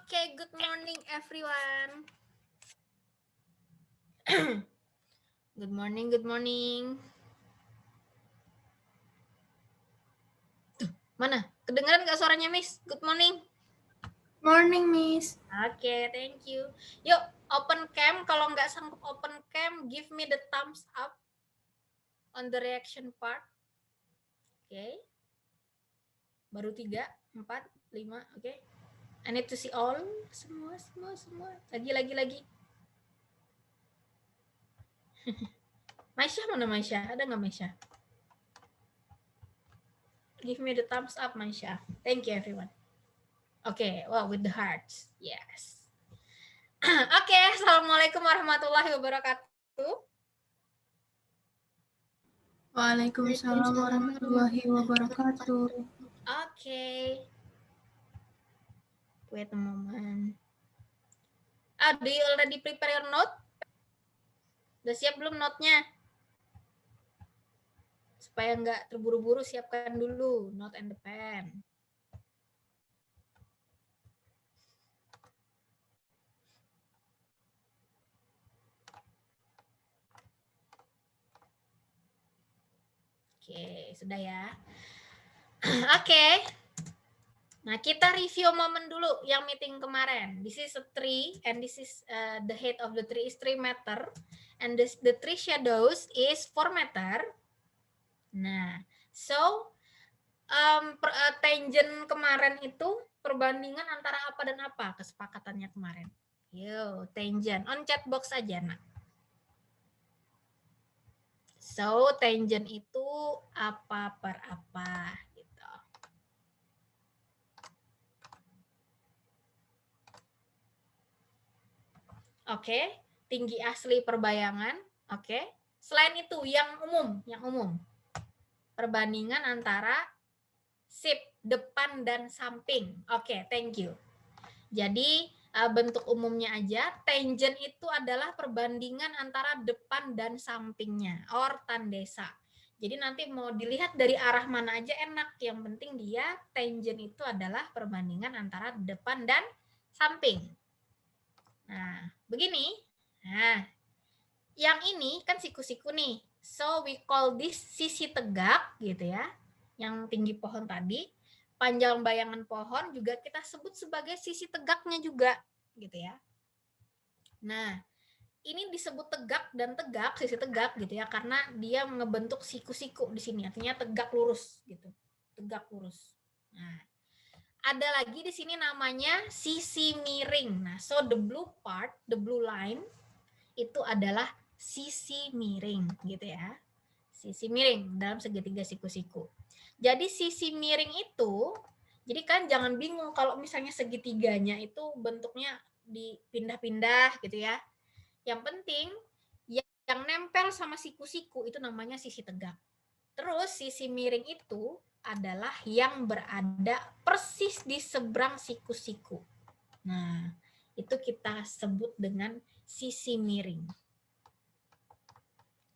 Okay, good morning everyone. Good morning, good morning. Tuh, mana? Kedengaran nggak suaranya, Miss? Good morning. Morning, Miss. Okay, thank you. Yuk, open cam. Kalau nggak sanggup open cam, give me the thumbs up on the reaction part. Okay. Baru 3, 4, 5, okay. I need to see all. Semua. Lagi. Maisha mana Maisha? Ada nggak Maisha? Give me the thumbs up, Maisha. Thank you, everyone. Okay, well, with the hearts. Yes. Oke, assalamualaikum warahmatullahi wabarakatuh. Waalaikumsalam warahmatullahi wabarakatuh. Oke. Wait a moment. Do you already prepare your note? Udah siap belum note-nya? Supaya nggak terburu-buru, siapkan dulu note and the pen. Oke, sudah ya. Oke. Nah, kita review momen dulu yang meeting kemarin. This is a tree, and this is the height of the tree is 3 meter, and the tree shadows is 4 meter. Nah, so tangent kemarin itu perbandingan antara apa dan apa kesepakatannya kemarin. Yo, tangent on chat box aja, nak. So, tangent itu apa per apa gitu. Oke, tinggi asli perbayangan. Oke. Selain itu yang umum. Perbandingan antara sip depan dan samping. Oke, thank you. Jadi bentuk umumnya aja, tangent itu adalah perbandingan antara depan dan sampingnya, or tandesa. Jadi nanti mau dilihat dari arah mana aja enak, yang penting dia tangent itu adalah perbandingan antara depan dan samping. Nah, begini. Nah, yang ini kan siku-siku nih. So we call this sisi tegak gitu ya. Yang tinggi pohon tadi. Panjang bayangan pohon juga kita sebut sebagai sisi tegaknya juga gitu ya. Nah, ini disebut tegak dan tegak, sisi tegak gitu ya, karena dia ngebentuk siku-siku di sini, artinya tegak lurus gitu. Tegak lurus. Nah, ada lagi di sini namanya sisi miring. Nah, so the blue part, the blue line itu adalah sisi miring gitu ya. Sisi miring dalam segitiga siku-siku. Jadi sisi miring itu, jadi kan jangan bingung kalau misalnya segitiganya itu bentuknya dipindah-pindah gitu ya. Yang penting yang nempel sama siku-siku itu namanya sisi tegak. Terus sisi miring itu adalah yang berada persis di seberang siku-siku. Nah, itu kita sebut dengan sisi miring.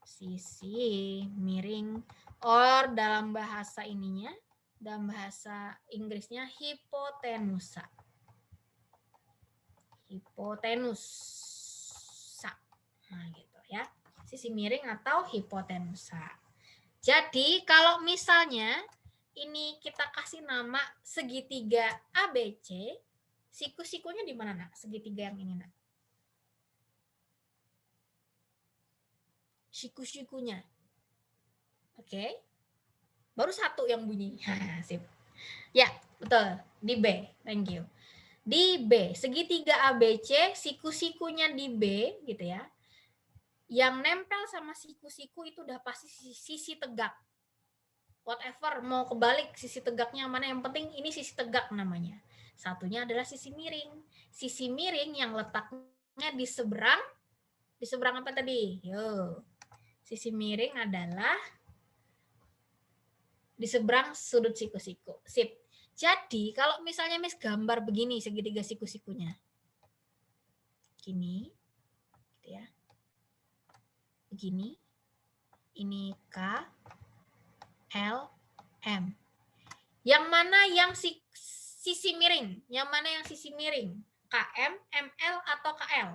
Sisi miring, or dalam bahasa ininya, dalam bahasa Inggrisnya hipotenusa. Hipotenusa. Nah, gitu ya. Sisi miring atau hipotenusa. Jadi, kalau misalnya ini kita kasih nama segitiga ABC, siku-sikunya di mana, Nak? Segitiga yang ini, Nak. Siku-sikunya. Oke. Baru satu yang bunyi. Sip. Ya, betul. Di B. Thank you. Di B, segitiga ABC, siku-sikunya di B gitu ya. Yang nempel sama siku-siku itu udah pasti sisi tegak. Whatever, mau kebalik sisi tegaknya mana, yang penting ini sisi tegak namanya. Satunya adalah sisi miring. Sisi miring yang letaknya di seberang apa tadi? Yo. Sisi miring adalah di seberang sudut siku-siku. Sip. Jadi, kalau misalnya Miss gambar begini segitiga siku-sikunya. Gini. Gitu ya. Begini. Ini K, L, M. Yang mana yang sisi miring? Yang mana yang sisi miring? KM, ML, atau KL?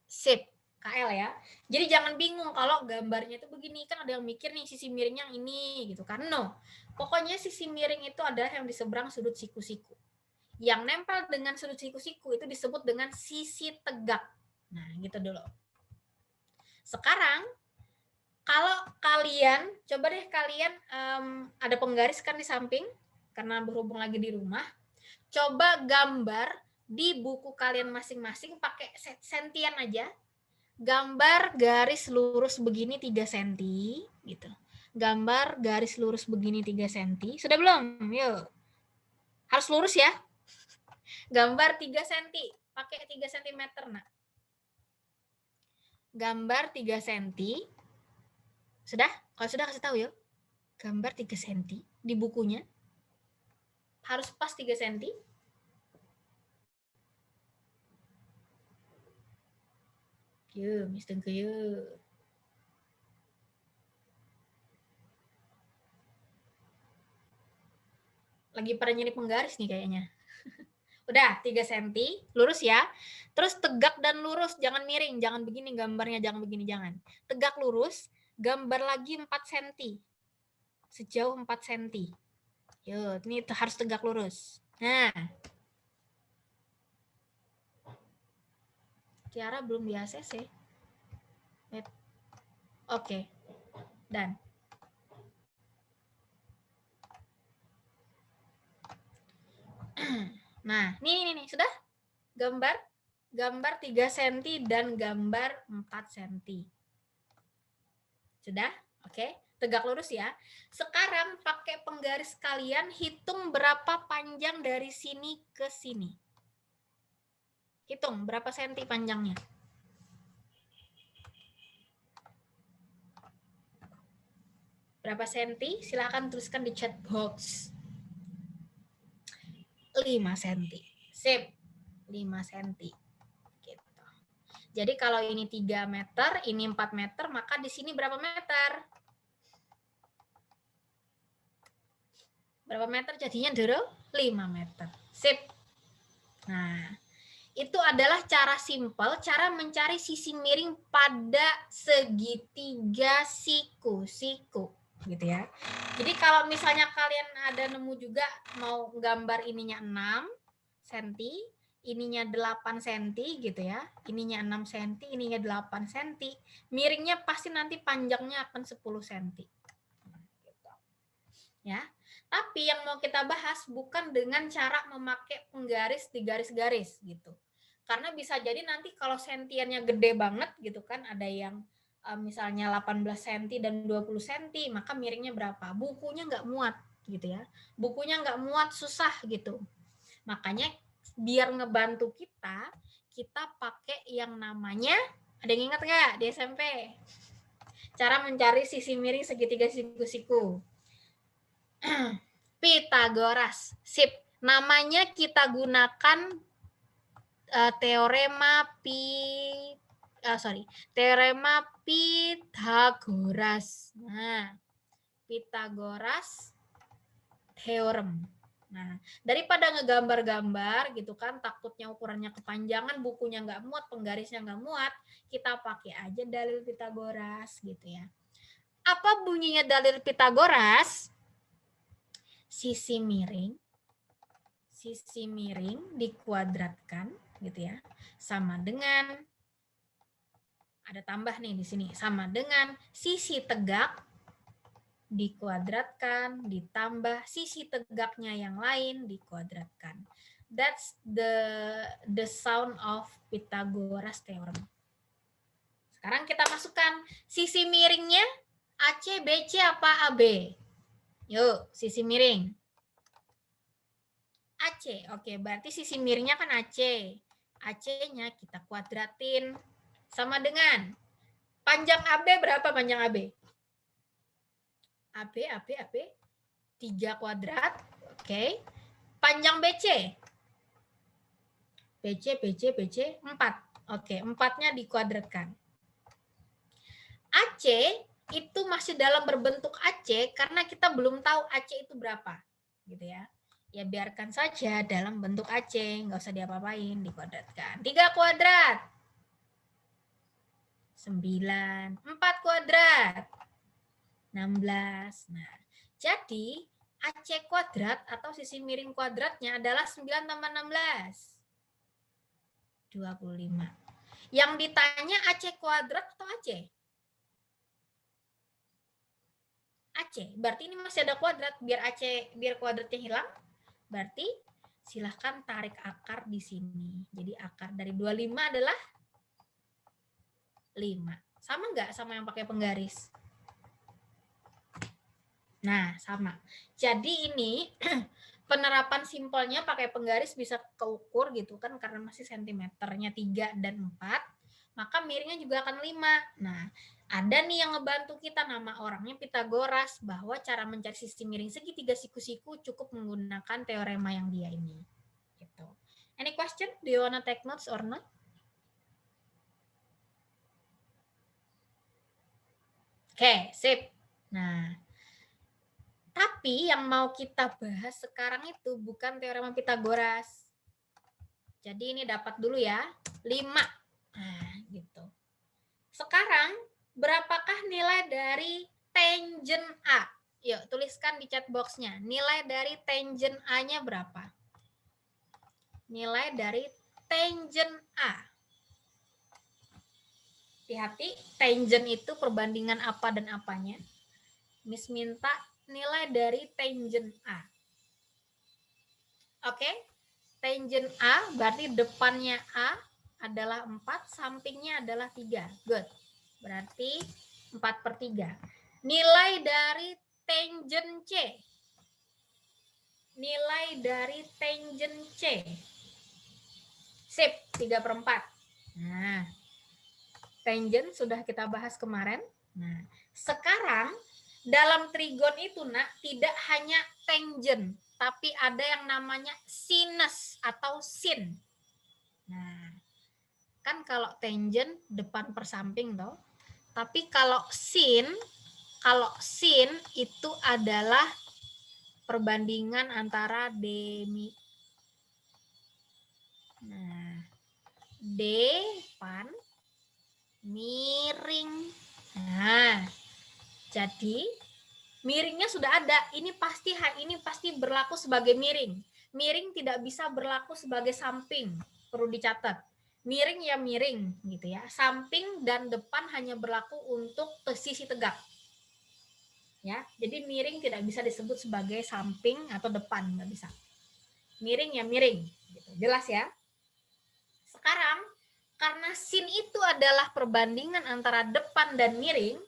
Sip, KL ya. Jadi jangan bingung kalau gambarnya itu begini. Kan ada yang mikir nih sisi miring yang ini gitu kan. No, pokoknya sisi miring itu adalah yang di seberang sudut siku-siku. Yang nempel dengan sudut siku-siku itu disebut dengan sisi tegak. Nah, gitu dulu. Sekarang, kalau kalian, coba deh kalian ada penggaris kan di samping, karena berhubung lagi di rumah, coba gambar di buku kalian masing-masing pakai sentian aja. Gambar garis lurus begini 3 cm gitu. Gambar garis lurus begini 3 cm. Sudah belum? Yuk. Harus lurus ya. Gambar 3 cm, pakai 3 cm, Nak. Gambar 3 cm. Sudah? Kalau sudah kasih tahu yuk. Gambar 3 cm di bukunya. Harus pas 3 cm. Yuk, Mister yuk. Lagi pada nyari penggaris nih kayaknya. Udah, 3 cm, lurus ya. Terus tegak dan lurus, jangan miring, jangan begini gambarnya, jangan begini, jangan. Tegak lurus, gambar lagi 4 cm. Sejauh 4 cm. Yuk, ini harus tegak lurus. Nah. Tiara belum di ACC. Oke. Dan. Nah, nih, sudah? Gambar 3 cm dan gambar 4 cm. Sudah? Oke. Tegak lurus ya. Sekarang pakai penggaris kalian hitung berapa panjang dari sini ke sini. Hitung berapa senti panjangnya. Berapa senti? Silahkan tuliskan di chat box. 5 cm. Sip. 5 cm. Gitu. Jadi kalau ini 3 meter, ini 4 meter, maka di sini berapa meter? Berapa meter jadinya, Doro? 5 meter. Sip. Nah, itu adalah cara simpel, cara mencari sisi miring pada segitiga siku-siku. Gitu ya. Jadi kalau misalnya kalian ada nemu juga mau gambar ininya 6 cm, ininya 8 cm gitu ya. Ininya 6 cm, ininya 8 cm. Miringnya pasti nanti panjangnya akan 10 cm. Gitu. Ya. Tapi yang mau kita bahas bukan dengan cara memakai penggaris di garis-garis gitu. Karena bisa jadi nanti kalau sentiannya gede banget gitu kan, ada yang misalnya 18 cm dan 20 cm, maka miringnya berapa? Bukunya nggak muat gitu ya. Bukunya nggak muat, susah gitu. Makanya biar ngebantu kita pakai yang namanya, ada yang ingat nggak di SMP? Cara mencari sisi miring segitiga siku-siku. Pitagoras. Sip. Namanya kita gunakan teorema Pitagoras. Nah, Pitagoras theorem. Nah, daripada ngegambar-gambar gitu kan, takutnya ukurannya kepanjangan, bukunya nggak muat, penggarisnya nggak muat, kita pakai aja dalil Pitagoras gitu ya. Apa bunyinya dalil Pitagoras? Sisi miring dikuadratkan gitu ya, sama dengan, ada tambah nih di sini, sama dengan sisi tegak dikuadratkan ditambah sisi tegaknya yang lain dikuadratkan. That's the sound of Pythagoras theorem. Sekarang kita masukkan sisi miringnya AC, BC apa AB? Yuk, sisi miring. AC. Oke, berarti sisi miringnya kan AC. AC-nya kita kuadratin sama dengan panjang AB berapa panjang AB? AB 3 kuadrat. Oke. Panjang BC? BC 4. Oke, 4-nya dikuadratkan. AC itu masih dalam berbentuk AC karena kita belum tahu AC itu berapa. Gitu ya. Ya biarkan saja dalam bentuk AC, nggak usah diapa-apain, dikuadratkan. 3 kuadrat. 9. 4 kuadrat. 16. Nah, jadi AC kuadrat atau sisi miring kuadratnya adalah 9 tambah 16. 25. Yang ditanya AC kuadrat atau AC? AC. Berarti ini masih ada kuadrat. Biar kuadratnya hilang, berarti silahkan tarik akar di sini. Jadi akar dari 25 adalah 5. Sama nggak sama yang pakai penggaris? Nah, sama. Jadi ini penerapan simpelnya pakai penggaris bisa keukur gitu kan, karena masih sentimeternya 3 dan 4, maka miringnya juga akan 5. Nah, ada nih yang ngebantu kita, nama orangnya Pitagoras, bahwa cara mencari sisi miring segitiga siku-siku cukup menggunakan teorema yang dia ini. Gitu. Any question? Do you wanna take notes or not? Oke, sip. Nah, tapi yang mau kita bahas sekarang itu bukan teorema Pitagoras. Jadi ini dapat dulu ya, 5. Nah, gitu. Sekarang, berapakah nilai dari tangent A? Yuk, tuliskan di chat box-nya. Nilai dari tangent A-nya berapa? Nilai dari tangent A. Hati-hati, tangent itu perbandingan apa dan apanya. Miss minta nilai dari tangent A. Oke? Tangent A berarti depannya A adalah 4, sampingnya adalah 3. Good. Berarti 4/3. Nilai dari tangent C. Nilai dari tangent C. Sip, 3/4. Nah, tangent sudah kita bahas kemarin. Nah, sekarang dalam trigon itu, Nak, tidak hanya tangent, tapi ada yang namanya sinus atau sin. Nah, kan kalau tangent depan per samping toh. Tapi kalau sin itu adalah perbandingan antara demi. Nah, depan miring. Nah, jadi miringnya sudah ada. Ini pasti berlaku sebagai miring. Miring tidak bisa berlaku sebagai samping. Perlu dicatat. Miring ya miring gitu ya. Samping dan depan hanya berlaku untuk sisi tegak. Ya, jadi miring tidak bisa disebut sebagai samping atau depan, nggak bisa. Miring ya miring, gitu. Jelas ya? Sekarang karena sin itu adalah perbandingan antara depan dan miring,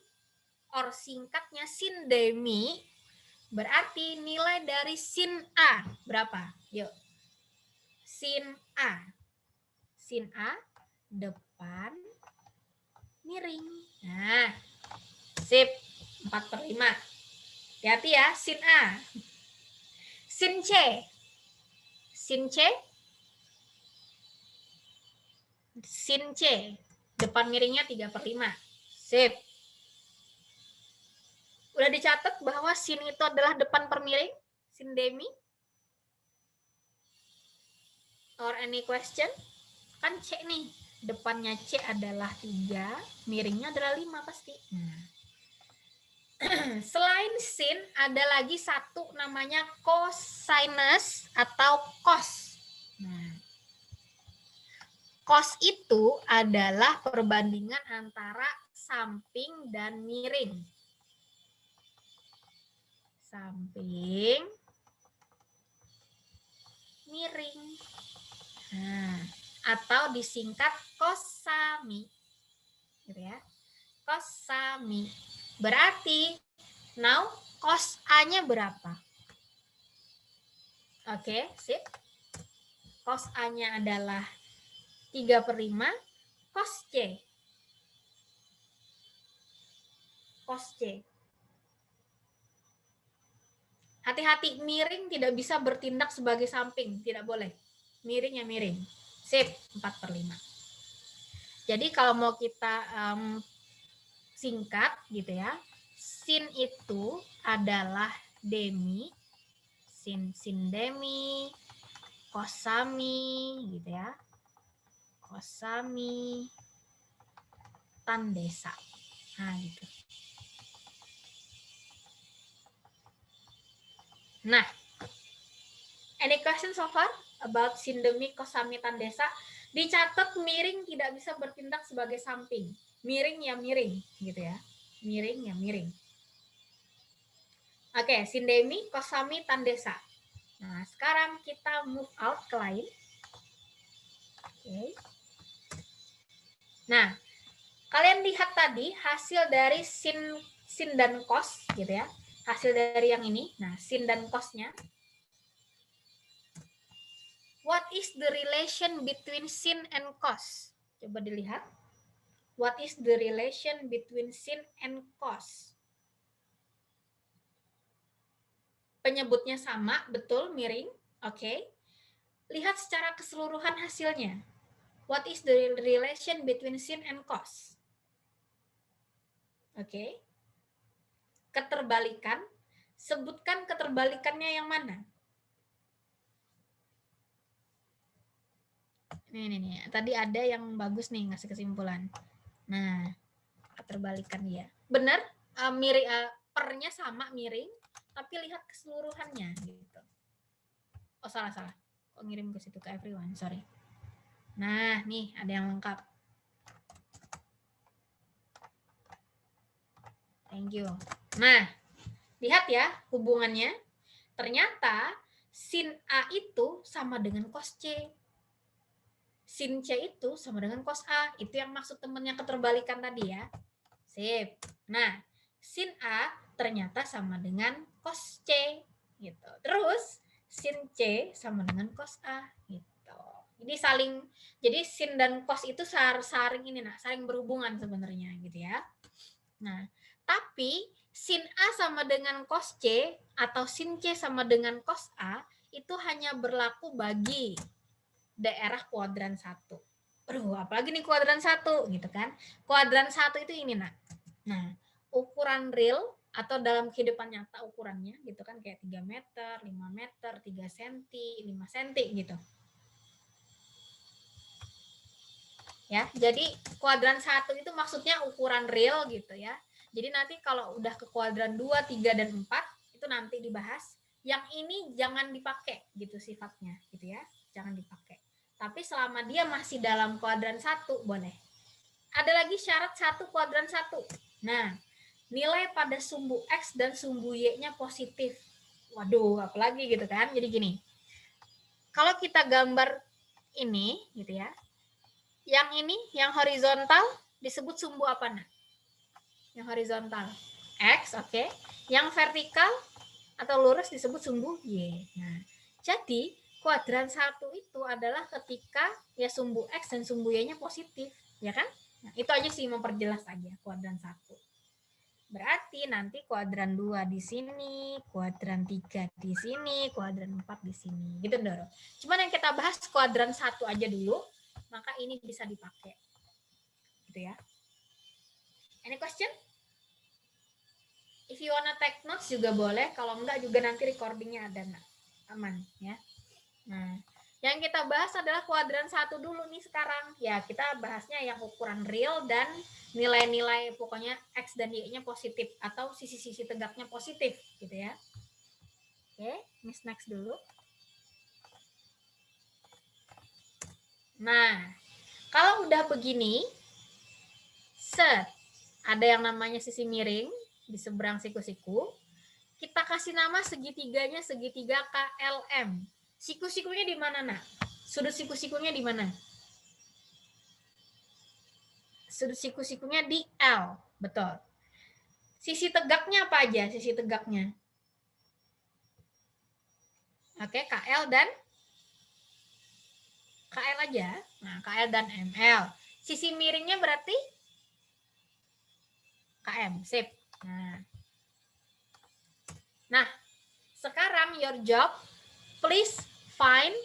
or singkatnya sin demi, berarti nilai dari sin A berapa? Yuk. Sin A. Sin A depan miring. Nah, sip. 4/5. Hati-hati ya, sin A. Sin C. Sin C. Sin C. Depan miringnya 3/5. Sip. Udah dicatat bahwa sin itu adalah depan per miring? Sin demi? Or any question? Kan C nih. Depannya C adalah 3, miringnya adalah 5 pasti. Nah. Selain sin, ada lagi satu namanya cosinus atau cos. Nah, cos itu adalah perbandingan antara samping dan miring. Samping, miring. Nah, atau disingkat kosami. Gitu ya. Kosami. Berarti, now cos A-nya berapa? Oke, sip. Cos A-nya adalah 3/5. Cos C. Cos C. Hati-hati, miring tidak bisa bertindak sebagai samping. Tidak boleh. Miring ya miring. Sip, 4/5. Jadi kalau mau kita singkat gitu ya, sin itu adalah demi, sindemi, kosami gitu ya. Kosami tandesa. Nah, gitu. Nah, any question so far about sindemi, kosami, tandesa? Dicatat miring tidak bisa bertindak sebagai samping. Miring ya miring, gitu ya. Miring ya miring. Oke, sindemi, kosami, tandesa. Nah, sekarang kita move out ke lain. Oke. Nah, kalian lihat tadi hasil dari sin dan kos, gitu ya. Hasil dari yang ini. Nah, sin dan kosnya. What is the relation between sin and cos? Coba dilihat. What is the relation between sin and cos? Penyebutnya sama, betul, miring. Oke. Lihat secara keseluruhan hasilnya. What is the relation between sin and cos? Oke. Keterbalikan. Sebutkan keterbalikannya yang mana? Nih. Tadi ada yang bagus nih ngasih kesimpulan. Nah, keterbalikan dia. Benar, miring, pernya sama miring, tapi lihat keseluruhannya gitu. Oh, salah. Kok ngirim ke situ ke everyone, sorry. Nah, nih ada yang lengkap. Thank you. Nah, lihat ya hubungannya. Ternyata sin A itu sama dengan cos C. Sin C itu sama dengan cos A. Itu yang maksud temennya keterbalikan tadi ya. Sip. Nah, sin A ternyata sama dengan cos C gitu. Terus sin C sama dengan cos A gitu. Jadi sin dan cos itu saling berhubungan sebenarnya gitu ya. Nah, tapi sin A sama dengan cos C atau sin C sama dengan cos A itu hanya berlaku bagi daerah kuadran 1. Aduh, apalagi nih kuadran 1 gitu kan. Kuadran 1 itu ini, Nak. Nah, ukuran real atau dalam kehidupan nyata ukurannya gitu kan kayak 3 meter, 5 meter, 3 cm, 5 cm gitu. Ya, jadi kuadran 1 itu maksudnya ukuran real gitu ya. Jadi nanti kalau udah ke kuadran 2, 3 dan 4 itu nanti dibahas. Yang ini jangan dipakai gitu sifatnya gitu ya. Jangan dipakai. Tapi selama dia masih dalam kuadran 1 boleh. Ada lagi syarat 1 kuadran 1. Nah, nilai pada sumbu X dan sumbu Y-nya positif. Waduh, apalagi gitu kan. Jadi gini. Kalau kita gambar ini gitu ya. Yang ini, yang horizontal disebut sumbu apa, Nak? Yang horizontal. X, oke. Yang vertikal atau lurus disebut sumbu Y. Nah, jadi kuadran 1 itu adalah ketika ya sumbu X dan sumbu Y-nya positif, ya kan? Nah, itu aja sih memperjelas aja kuadran 1. Berarti nanti kuadran 2 di sini, kuadran 3 di sini, kuadran 4 di sini. Gitu, Ndoro. Cuman yang kita bahas kuadran 1 aja dulu, maka ini bisa dipakai. Gitu ya. Any question? If you wanna take notes juga boleh, kalau enggak juga nanti recordingnya ada, Nak. Aman, ya. Nah, yang kita bahas adalah kuadran 1 dulu nih sekarang. Ya, kita bahasnya yang ukuran real dan nilai-nilai pokoknya X dan Y-nya positif atau sisi-sisi tegaknya positif gitu ya. Oke, Miss next dulu. Nah, kalau udah begini, set, ada yang namanya sisi miring di seberang siku-siku. Kita kasih nama segitiganya segitiga KLM. Siku-sikunya di mana, Nak? Sudut siku-sikunya di mana? Sudut siku-sikunya di L. Betul. Sisi tegaknya apa aja? Sisi tegaknya. Oke, KL dan KL aja. Nah, KL dan ML. Sisi miringnya berarti KM. Sip. Nah, sekarang your job, please find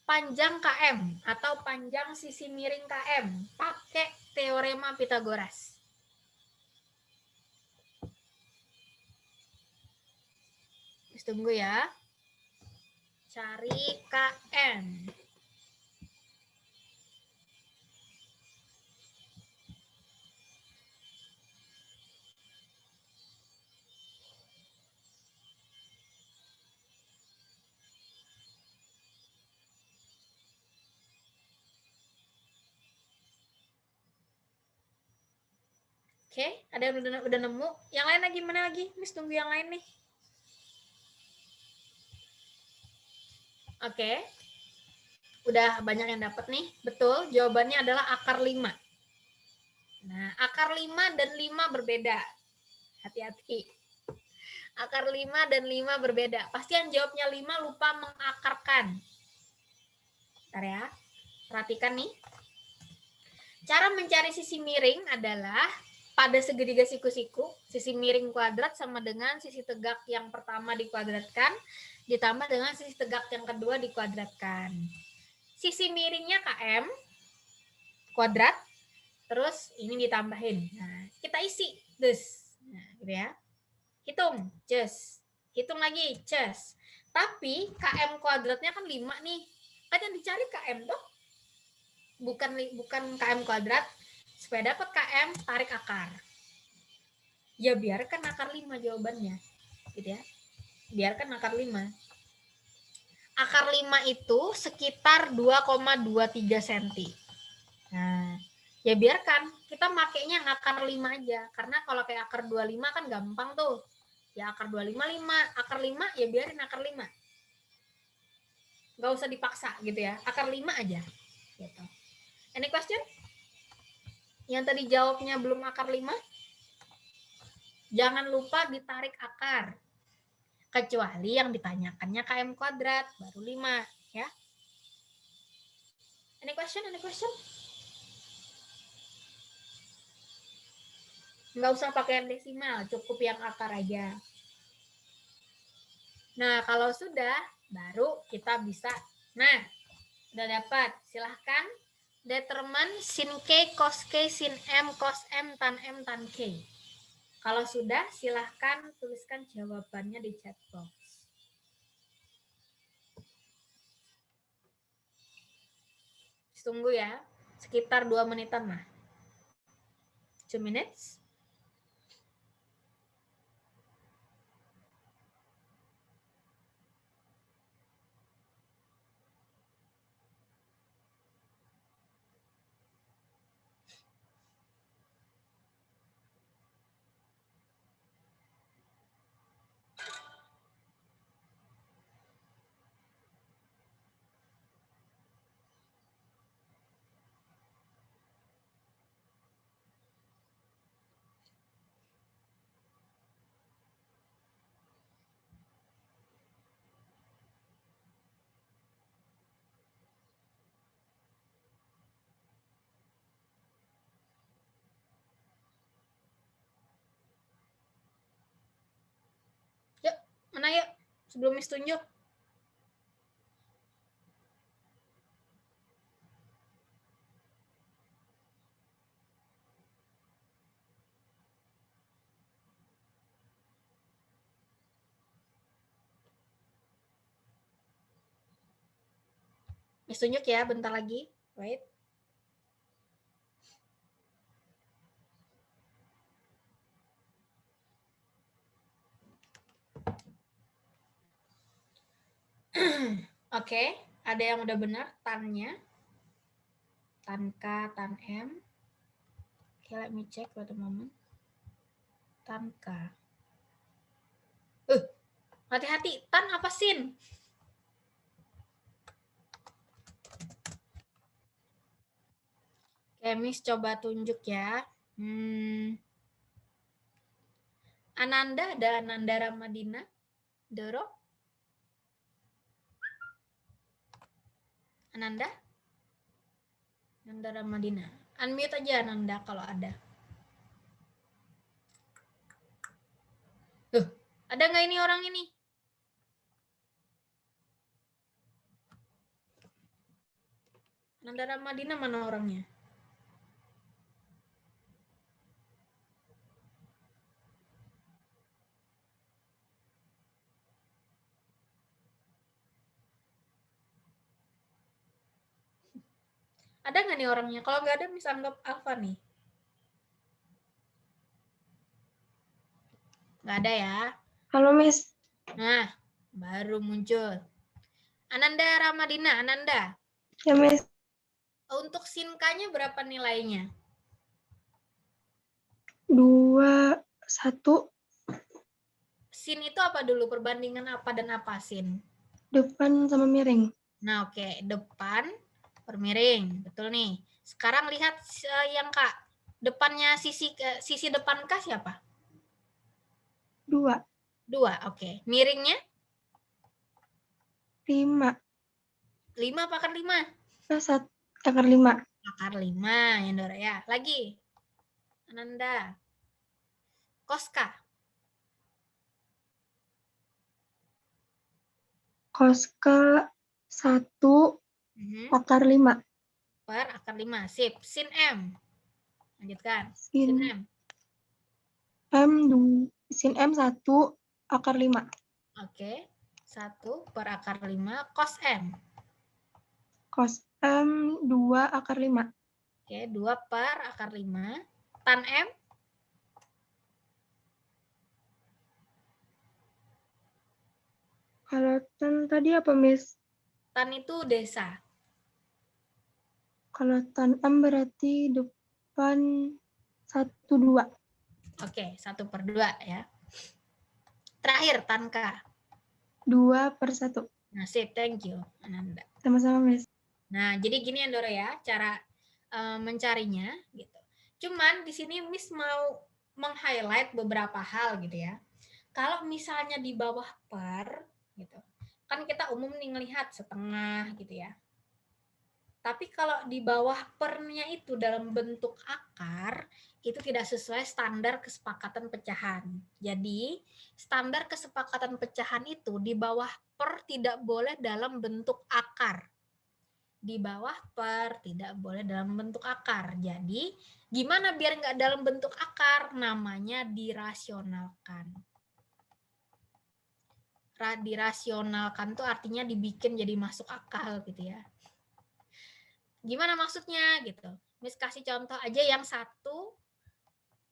panjang KM atau panjang sisi miring KM pakai teorema Pitagoras. Tunggu ya. cari KM. Oke, ada yang udah nemu? Yang lain lagi mana lagi? Miss tunggu yang lain nih. Oke. Udah banyak yang dapat nih. Betul, jawabannya adalah akar 5. Nah, akar 5 dan 5 berbeda. Hati-hati. Akar 5 dan 5 berbeda. Pasti yang jawabnya 5 lupa mengakarkan. Bentar ya. Perhatikan nih. Cara mencari sisi miring adalah pada segitiga siku-siku, sisi miring kuadrat sama dengan sisi tegak yang pertama dikuadratkan, ditambah dengan sisi tegak yang kedua dikuadratkan. Sisi miringnya KM, kuadrat, terus ini ditambahin. Nah, kita isi, dus. Nah, gitu ya. Hitung, just. Hitung lagi, just. Tapi KM kuadratnya kan 5 nih. Kan yang dicari KM dong. Bukan KM kuadrat. Supaya dapat KM, tarik akar. Ya biarkan akar 5 jawabannya. Gitu ya. Biarkan akar 5. Akar 5 itu sekitar 2,23 cm. Nah, ya biarkan. Kita makainya akar 5 aja. Karena kalau kayak akar 25 kan gampang tuh. Ya akar 25, 5. Akar 5 ya biarin akar 5. Nggak usah dipaksa gitu ya. Akar 5 aja. Gitu. Any question? Yang tadi jawabnya belum akar 5? Jangan lupa ditarik akar. Kecuali yang ditanyakannya KM kuadrat. Baru 5. Ya. Any question? Any question? Nggak usah pakai yang desimal. Cukup yang akar aja. Nah, kalau sudah, baru kita bisa. Nah, udah dapat. Silahkan determine sin K, cos K, sin M, cos M, tan M, tan K. Kalau sudah, silahkan tuliskan jawabannya di chat box. Tunggu ya, sekitar 2 menitan lah. 2 minutes. Yuk, mana yuk? Sebelum Miss tunjuk. Miss tunjuk ya, bentar lagi. Wait. Oke, ada yang udah benar tannya. Tan K, tan M. Okay, let me check for the moment. Tan K. Hati-hati, tan apa sin? Oke, Miss coba tunjuk ya. Ananda, ada Ananda Ramadina. Doro. Ananda. Ananda Ramadina. Unmute aja Ananda kalau ada. Ada nggak ini orang ini? Ananda Ramadina mana orangnya? Ada nggak nih orangnya? Kalau nggak ada, Miss anggap Alfa nih. Nggak ada ya? Halo, Miss. Nah, baru muncul. Ananda Ramadina, Ananda. Ya, Miss. Untuk sinkanya berapa nilainya? 2, 1. Sin itu apa dulu? Perbandingan apa dan apa sin? Depan sama miring. Nah, oke. Depan per miring. Betul nih. Sekarang lihat yang Kak. Depannya sisi depan Kak siapa? 2. 2, oke. Miringnya? 5. 5 apa akar 5? 1, akar 5. Akar 5, ya Dora ya. Lagi. Ananda. Koska. Koska 1, akar 5. Per akar 5. Sip. Sin M. Lanjutkan. Sin M. Sin M 1, akar 5. Oke. 1 per akar 5. Cos M. Cos M 2, akar 5. Oke. 2 per akar 5. Tan M. Kalau tan tadi apa, Miss? Tan itu desa. Kalau tan M berarti depan 1, 2. Oke. 1 per 2 ya. Terakhir tan K. 2 per 1. Nah, sip. Thank you, Ananda. Sama-sama, Miss. Nah, jadi gini ya Dora ya, cara mencarinya gitu. Cuman di sini Miss mau meng-highlight beberapa hal gitu ya. Kalau misalnya di bawah per gitu. Kan kita umum nih ngelihat setengah gitu ya. Tapi kalau di bawah pernya itu dalam bentuk akar, itu tidak sesuai standar kesepakatan pecahan. Jadi, standar kesepakatan pecahan itu di bawah per tidak boleh dalam bentuk akar. Di bawah per tidak boleh dalam bentuk akar. Jadi, gimana biar nggak dalam bentuk akar? Namanya dirasionalkan. Dirasionalkan tuh artinya dibikin jadi masuk akal gitu ya. Gimana maksudnya gitu? Miss kasih contoh aja yang 1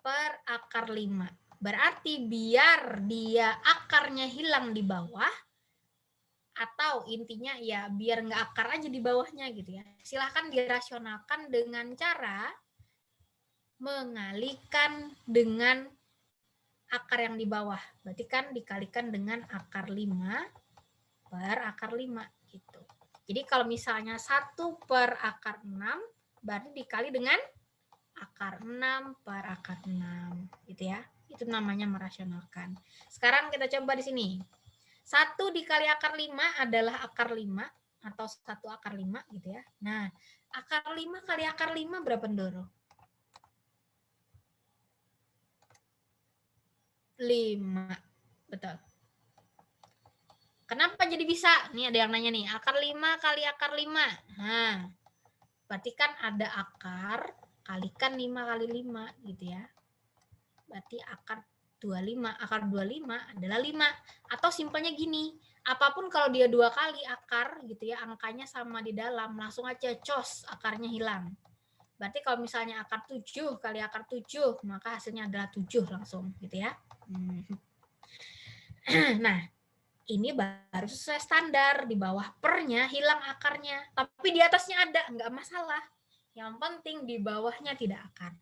per akar 5. Berarti biar dia akarnya hilang di bawah, atau intinya ya biar nggak akar aja di bawahnya gitu ya. Silahkan dirasionalkan dengan cara mengalikan dengan akar yang di bawah. Berarti kan dikalikan dengan akar 5 per akar 5 gitu. Jadi kalau misalnya 1 per akar 6 berarti dikali dengan akar 6 per akar 6 gitu ya. Itu namanya merasionalkan. Sekarang kita coba di sini. 1 dikali akar 5 adalah akar 5 atau 1 akar 5 gitu ya. Nah, akar 5 kali akar 5 berapa Ndoro? 5. Betul. Kenapa jadi bisa? Nih ada yang nanya nih, akar 5 kali akar 5. Nah, berarti kan ada akar kalikan 5 kali 5 gitu ya. Berarti akar 25. Akar 25 adalah 5. Atau simpelnya gini, apapun kalau dia 2 kali akar gitu ya, angkanya sama di dalam, langsung aja cos, akarnya hilang. Berarti kalau misalnya akar 7 kali akar 7, maka hasilnya adalah 7 langsung gitu ya. Nah, ini baru sesuai standar. Di bawah pernya hilang akarnya. Tapi di atasnya ada, nggak masalah. Yang penting di bawahnya tidak akar.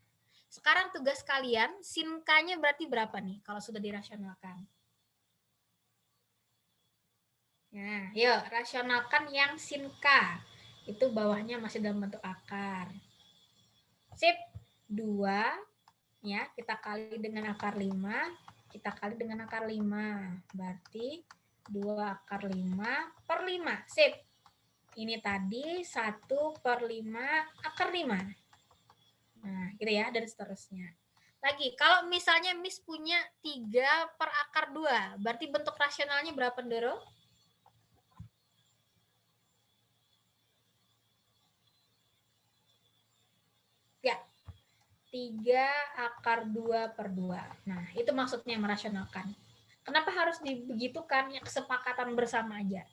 Sekarang tugas kalian, sin-K-nya berarti berapa nih kalau sudah dirasionalkan? Nah, yuk rasionalkan yang sin-K. Itu bawahnya masih dalam bentuk akar. Sip, 2 ya, kita kali dengan akar 5, kita kali dengan akar 5. Berarti 2 akar 5 per 5. Sip. Ini tadi 1 per 5 akar 5. Nah, gitu ya, dan seterusnya. Lagi, kalau misalnya Miss punya 3 per akar 2, berarti bentuk rasionalnya berapa, Ndoro? Ya, 3 akar 2 per 2. Nah, itu maksudnya merasionalkan. Kenapa harus dibegitukan? Ya, kesepakatan bersama aja.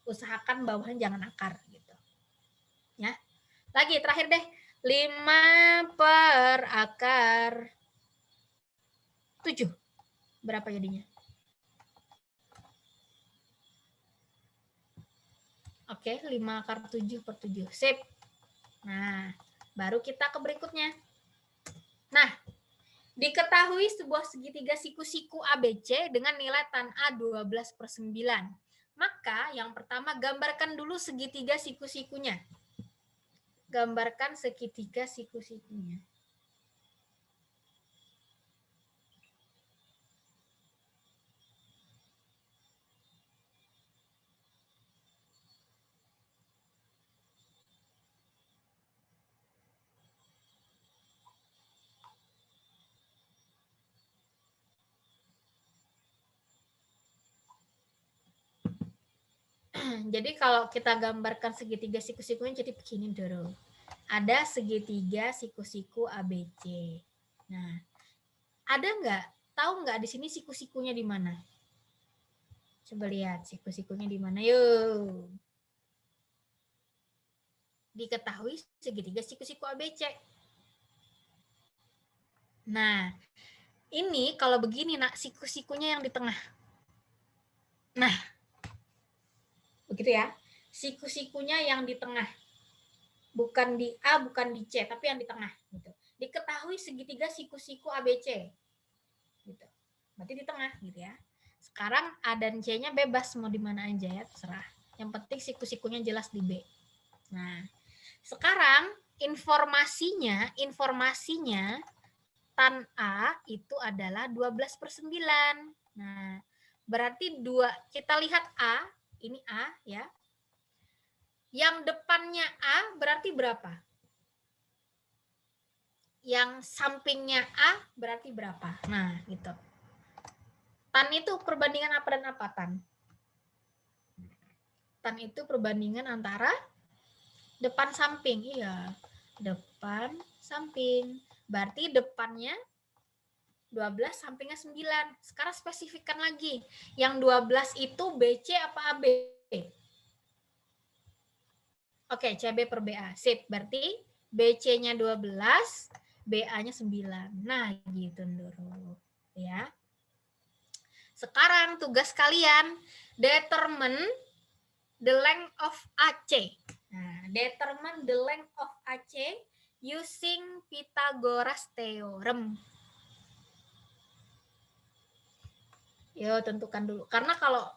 Usahakan bawahnya jangan akar gitu. Ya. Lagi terakhir deh. 5 per akar 7. Berapa jadinya? Oke, 5 akar 7 per 7. Sip. Nah, baru kita ke berikutnya. Nah, diketahui sebuah segitiga siku-siku ABC dengan nilai tan A 12/9. Maka yang pertama gambarkan dulu segitiga siku-sikunya. Gambarkan segitiga siku-sikunya. Jadi kalau kita gambarkan segitiga siku-sikunya jadi begini dulu. Ada segitiga siku-siku ABC. Nah, ada nggak? Tahu nggak di sini siku-sikunya di mana? Coba lihat siku-sikunya di mana. Yuk. Diketahui segitiga siku-siku ABC. Nah, ini kalau begini nak siku-sikunya yang di tengah. Nah, begitu ya. Siku-sikunya yang di tengah. Bukan di A, bukan di C, tapi yang di tengah gitu. Diketahui segitiga siku-siku ABC. Gitu. Berarti di tengah gitu ya. Sekarang A dan C-nya bebas mau di mana aja ya, terserah. Yang penting siku-sikunya jelas di B. Nah, sekarang informasinya tan A itu adalah 12/9. Nah, berarti kita lihat A, ini A ya. Yang depannya A berarti berapa? Yang sampingnya A berarti berapa? Nah, gitu. Tan itu perbandingan apa dan apa, Tan? Tan itu perbandingan antara depan samping. Iya, depan samping. Berarti depannya 12, sampingnya 9. Sekarang spesifikkan lagi. Yang 12 itu BC apa AB? Oke, CB per BA. Sip, berarti BC-nya 12, BA-nya 9. Nah, gitu dulu. Ya. Sekarang tugas kalian determine the length of AC. Nah, determine the length of AC using Pythagoras theorem. Yo, tentukan dulu. Karena kalau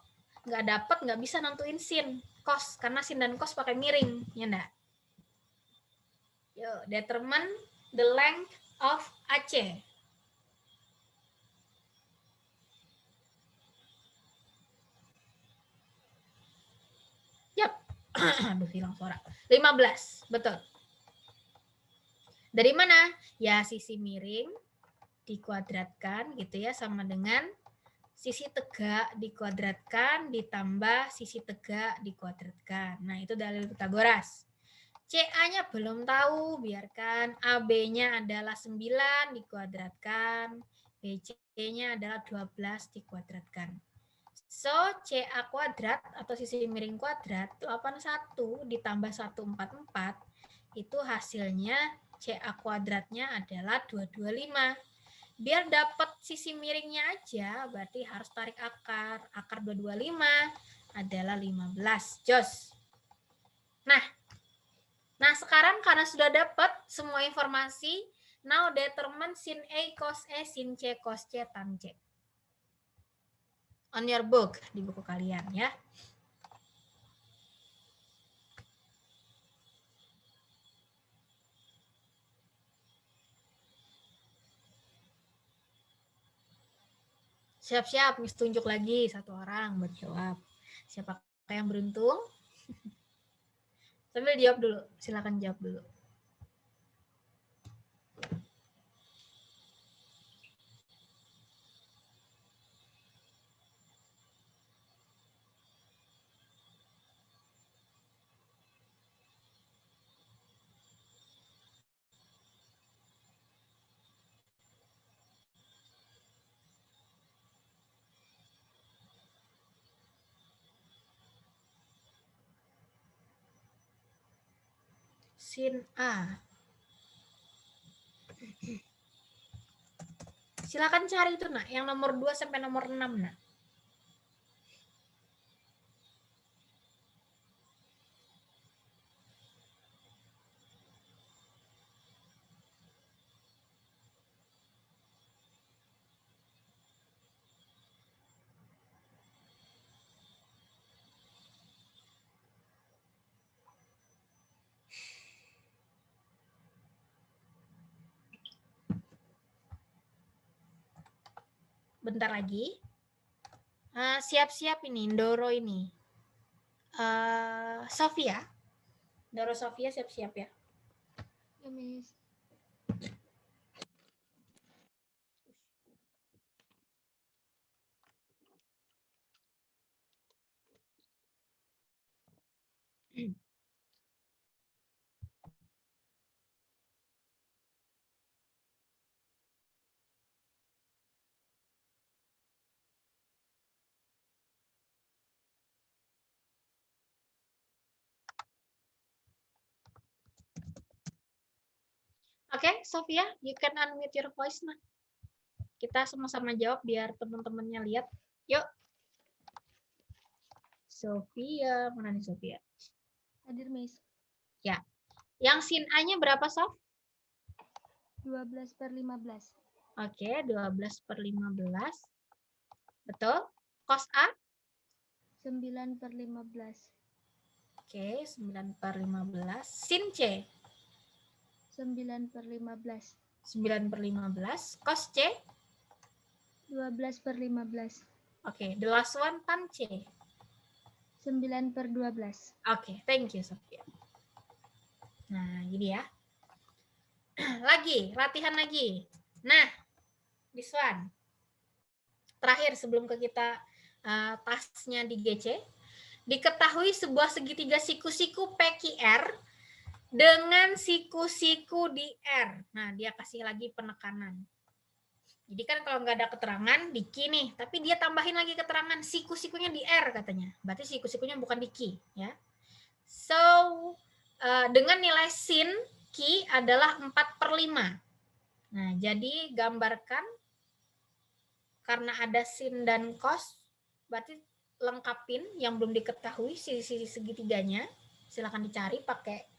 nggak dapat, nggak bisa nentuin sin, cos. Karena sin dan cos pakai miring, ya enggak? Yo, determine the length of AC. Yap. Aduh, hilang suara. 15, betul. Dari mana? Ya, sisi miring dikuadratkan gitu ya, sama dengan sisi tegak dikuadratkan ditambah sisi tegak dikuadratkan. Nah, itu dalil Pythagoras. CA-nya belum tahu, biarkan. AB-nya adalah 9 dikuadratkan, BC-nya adalah 12 dikuadratkan. So, CA kuadrat atau sisi miring kuadrat 81 ditambah 144 itu hasilnya CA kuadratnya adalah 225. Biar dapat sisi miringnya aja, berarti harus tarik akar. Akar 225 adalah 15. Jos. Nah, sekarang karena sudah dapat semua informasi, now determine sin A cos E, sin C cos C, tan C. On your book, di buku kalian ya. Siap-siap, Miss tunjuk lagi satu orang buat jawab. Siapa yang beruntung? Sambil jawab dulu, silakan jawab dulu. sin A. Silakan cari itu, Nak, yang nomor 2 sampai nomor 6, Nak. Bentar lagi. Siap-siap ini, Ndoro ini. Sofia. Ndoro Sofia siap-siap ya. Ya, Miss. Oke, Sofia, you can unmute your voice, nah. Kita sama-sama jawab biar teman-temannya lihat. Yuk. Sofia, mana nih Sofia? Hadir, Miss. Ya. Yang sin A-nya berapa, Sof? 12/15. Oke, 12/15. Betul. Cos A? 9/15. Oke, 9/15. Sin C? 9/15. 9/15. Cos C? 12/15. Oke, the last one, tan C? 9/12. Oke, thank you, Sofia. Nah, gini ya. Lagi, latihan lagi. Nah, this one. Terakhir sebelum kita tasnya di GC. Diketahui sebuah segitiga siku-siku PQR dengan siku-siku di R. Nah, dia kasih lagi penekanan. Jadi kan kalau nggak ada keterangan di Q nih, tapi dia tambahin lagi keterangan siku-sikunya di R katanya. Berarti siku-sikunya bukan di Q, ya. So, dengan nilai sin Q adalah 4/5. Nah, jadi gambarkan karena ada sin dan cos, berarti lengkapin yang belum diketahui sisi segitiganya. Silakan dicari pakai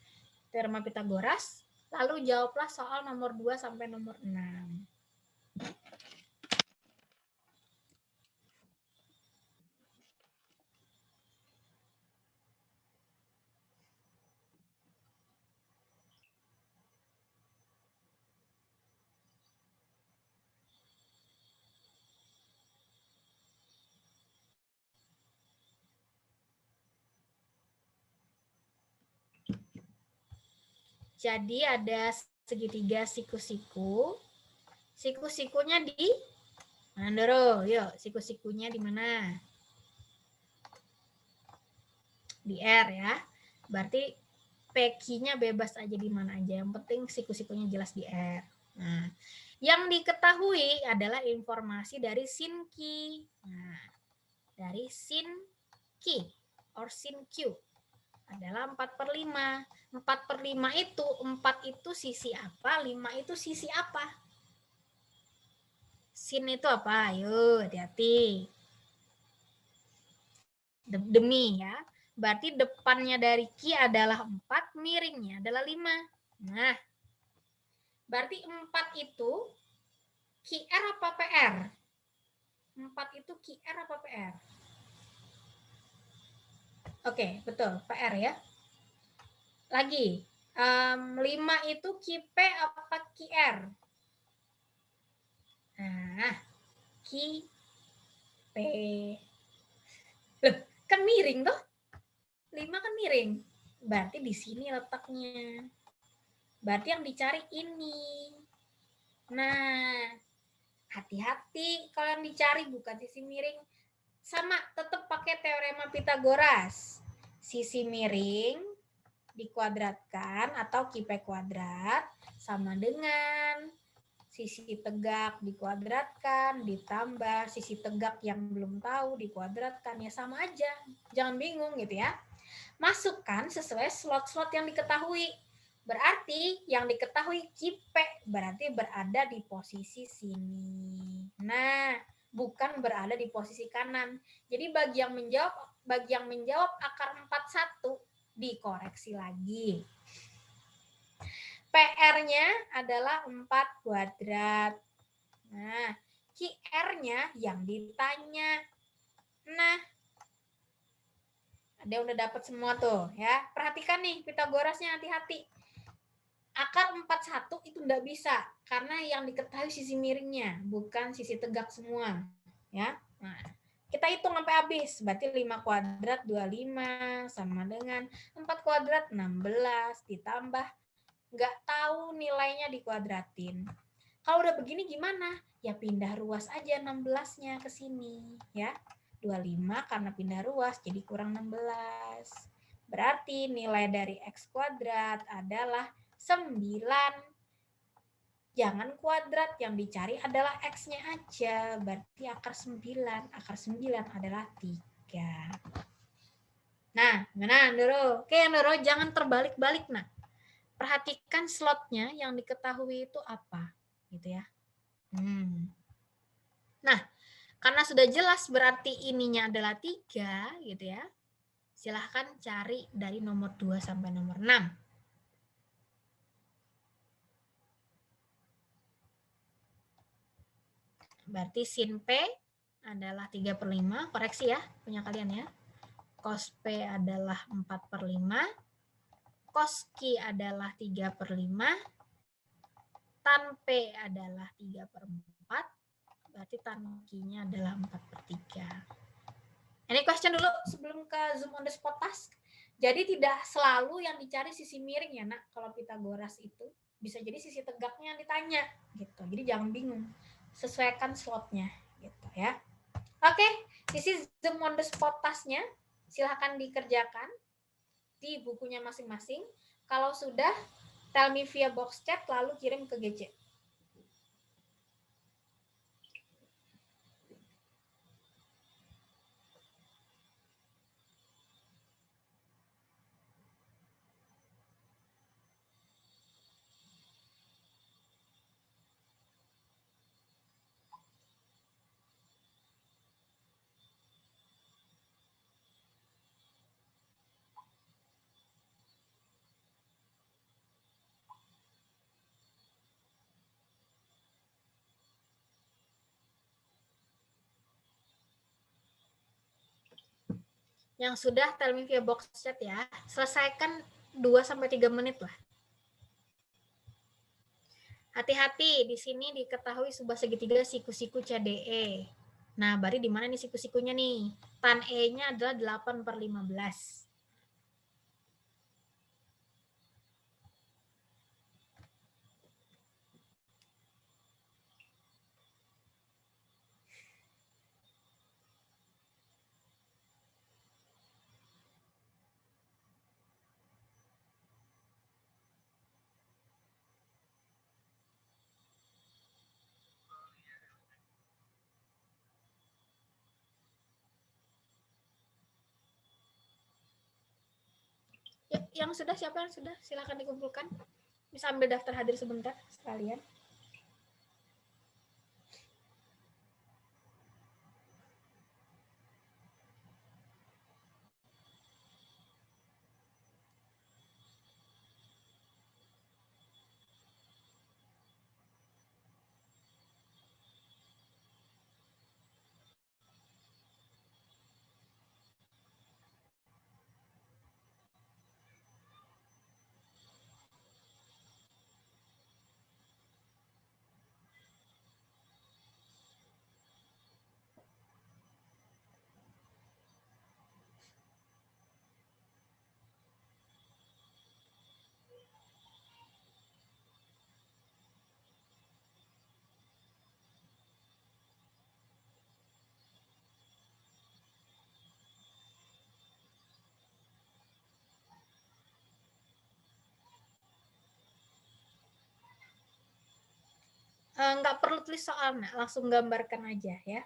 teorema Pitagoras, lalu jawablah soal nomor 2 sampai nomor 6. Jadi ada segitiga siku-siku. Siku-sikunya di mana, Ndoro? Yuk, siku-sikunya di mana? Di R ya. Berarti PQ-nya bebas aja di mana aja. Yang penting siku-sikunya jelas di R. Nah, yang diketahui adalah informasi dari sin Q. Nah, dari sin Q or sin Q adalah 4/5. 4/5 itu, 4 itu sisi apa, 5 itu sisi apa? Sin itu apa? Ayo, hati-hati. Demi ya. Berarti depannya dari Q adalah 4, miringnya adalah 5. Nah, berarti 4 itu QR apa PR? 4 itu QR apa PR? Oke, betul, PR ya. Lagi, 5 itu QP apa QR? Nah, QP. Loh, kan miring tuh. 5 kan miring. Berarti di sini letaknya. Berarti yang dicari ini. Nah, hati-hati kalau yang dicari bukan sisi miring. Sama, tetap pakai teorema Pitagoras. Sisi miring dikuadratkan atau QP kuadrat sama dengan sisi tegak dikuadratkan ditambah sisi tegak yang belum tahu dikuadratkan, ya sama aja. Jangan bingung gitu ya. Masukkan sesuai slot-slot yang diketahui. Berarti yang diketahui Kipe berarti berada di posisi sini. Nah, bukan berada di posisi kanan. Jadi bagi yang menjawab akar 41 dikoreksi lagi. PR-nya adalah 4 kuadrat. Nah, QR-nya yang ditanya. Nah, ada udah dapat semua tuh ya. Perhatikan nih Pitagorasnya, hati-hati. Akar 41 itu enggak bisa karena yang diketahui sisi miringnya, bukan sisi tegak semua, ya. Nah, kita hitung sampai habis. Berarti 5 kuadrat 25 sama dengan 4 kuadrat 16 ditambah enggak tahu nilainya dikuadratin. Kalau udah begini gimana? Ya pindah ruas aja 16-nya ke sini, ya. 25 karena pindah ruas jadi kurang 16. Berarti nilai dari X kuadrat adalah 9. Jangan kuadrat, yang dicari adalah X-nya aja. Berarti akar 9. Akar 9 adalah 3. Nah, gimana Ndoro? Oke Ndoro, jangan terbalik-balik. Nah, perhatikan slotnya yang diketahui itu apa. Gitu ya. Nah, karena sudah jelas berarti ininya adalah 3. Gitu ya. Silahkan cari dari nomor 2 sampai nomor 6. Berarti sin P adalah 3/5. Koreksi ya, punya kalian ya. Cos P adalah 4/5. Cos Q adalah 3/5. Tan P adalah 3/4. Berarti tan Q-nya adalah 4/3. Ini question dulu sebelum ke zoom on the spot task. Jadi tidak selalu yang dicari sisi miring ya nak. Kalau Pitagoras itu bisa jadi sisi tegaknya yang ditanya gitu. Jadi jangan bingung. Sesuaikan slotnya gitu ya. Oke, this is zoom on the spot task-nya. Silahkan dikerjakan di bukunya masing-masing. Kalau sudah, tell me via box chat lalu kirim ke GC. Yang sudah tell me via box chat ya. Selesaikan 2-3 menit lah. Hati-hati, di sini diketahui sebuah segitiga siku-siku CDE. Nah, berarti di mana nih siku-sikunya nih? Tan E-nya adalah 8/15. Yang sudah, siapa yang sudah? Silakan dikumpulkan. Bisa ambil daftar hadir sebentar sekalian. Nggak perlu tulis soal, nah, langsung gambarkan aja ya.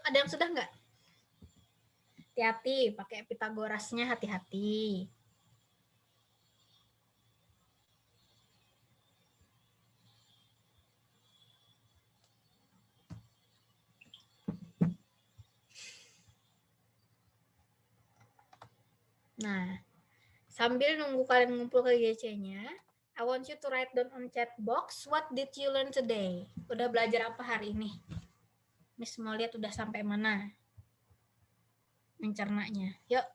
Ada yang sudah nggak? Hati-hati, pakai Pitagorasnya hati-hati. Nah, sambil nunggu kalian ngumpul ke GC-nya, I want you to write down on chat box, what did you learn today? Udah belajar apa hari ini? Miss mau lihat udah sampai mana mencernanya. Yuk.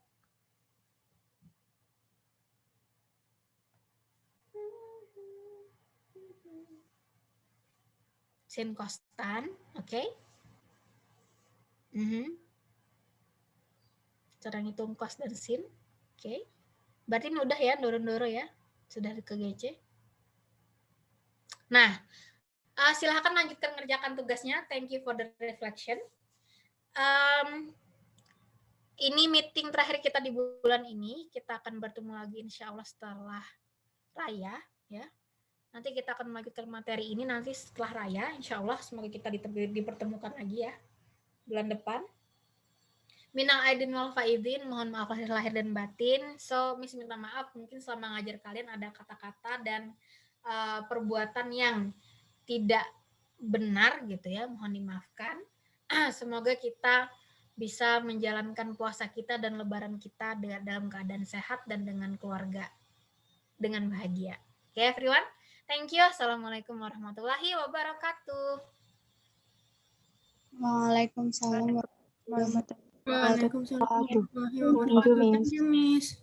Sin konstan, oke. Okay. Cara ngitung cos dan sin, oke. Okay. Berarti ini udah ya, doro-doro ya, sudah ke GC. Nah, silahkan lanjutkan mengerjakan tugasnya. Thank you for the reflection. Ini meeting terakhir kita di bulan ini. Kita akan bertemu lagi insya Allah setelah Raya, ya. Nanti kita akan melanjutkan materi ini nanti setelah Raya, insya Allah. Semoga kita dipertemukan lagi ya bulan depan. Minal aidin wal faizin, mohon maaf lahir dan batin. So, Miss minta maaf mungkin selama ngajar kalian ada kata-kata dan perbuatan yang tidak benar gitu ya, mohon dimaafkan. Semoga kita bisa menjalankan puasa kita dan lebaran kita dalam keadaan sehat dan dengan keluarga dengan bahagia. Oke, everyone. Thank you. Assalamualaikum warahmatullahi wabarakatuh. Waalaikumsalam warahmatullahi wabarakatuh. Waalaikumsalam warahmatullahi wabarakatuh. Thank you, Miss.